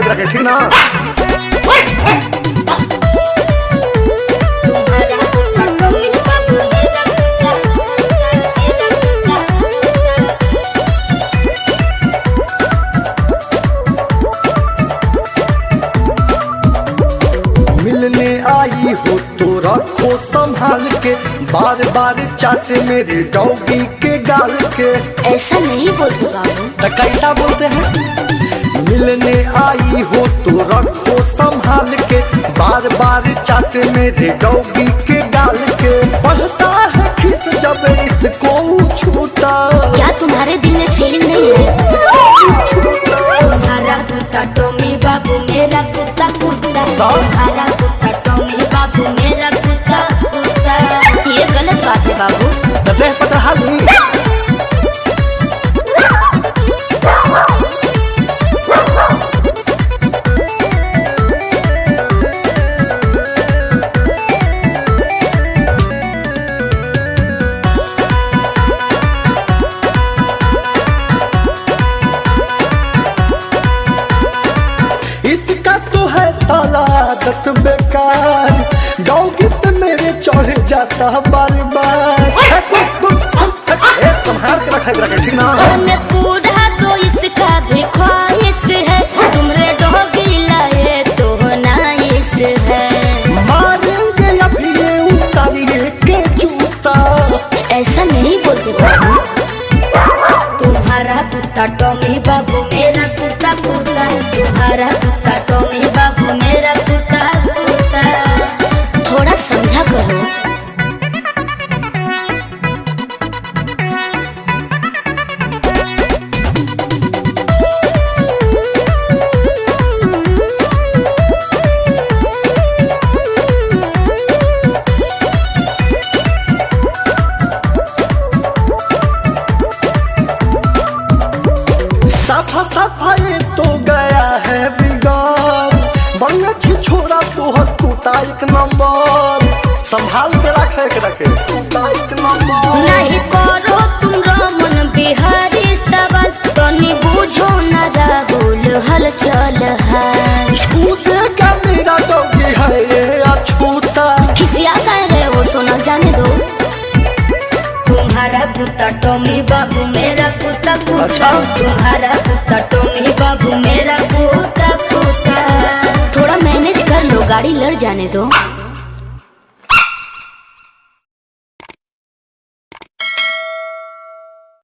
रखे ठीक ना। मिलने आई हो तो रखो संभाल के, बार बार चाटे मेरे डॉगी के गाल के। ऐसा नहीं बोलते बाबू। तो कैसा बोलते हैं? मिलने आई हो तो रखो संभाल के, बार बार चाटे मेरे डॉगी के गाल के। बढ़ता है खीस जब इसको छूता। क्या तुम्हारे दिल में फीलिंग नहीं है? तुम्हारा कुत्ता टॉमी बाबू मेरा कुत्ता कुत्ता। तुम्हारा कुत्ता टॉमी बाबू मेरा कुत्ता कुत्ता। ये गलत बात है बाबू। देह पर चढ़ा ली। आदत बेकार, डॉगी पे मेरे चढ़ जाता बार बार। संभाल के रखे ठीक ना। पूरा तो इसका भी ख्वाहिश है, तुमरे डॉगी लाए तो नाइस है। मारेंगे अभी ये उतारिए के जूता। ऐसा नहीं बोलते बाबू। तुम्हारा कुत्ता टॉमी बाबू मेरा कुत्ता कुत्ता। तुम्हारा कुत्ता टॉमी बाबू मेरा कुत्ता कुत्ता। थोड़ा समझा करो। साफा साफा ये तो गया है बिगाड़। बंगा छोड़ा तोहर कुत्ता एक नंबर। संभाल के रखे कुत्ता एक नंबर। नहीं करो तुम रमन बिहारी सवाल, तनी बुझो न राहुल हलचल है। छूटेगा मेरा डॉगी है ये अछूता। खिसिया कह रहे हो सोना जाने दो। तुम्हारा कुत्ता टॉमी बाबू मेरा कुत्ता कुत्ता। अच्छा? तुम्हारा कुत्ता टॉमी बाबू मेरा कुत्ता कुत्ता। थोड़ा मैनेज कर लो, गाड़ी लड़ जाने दो।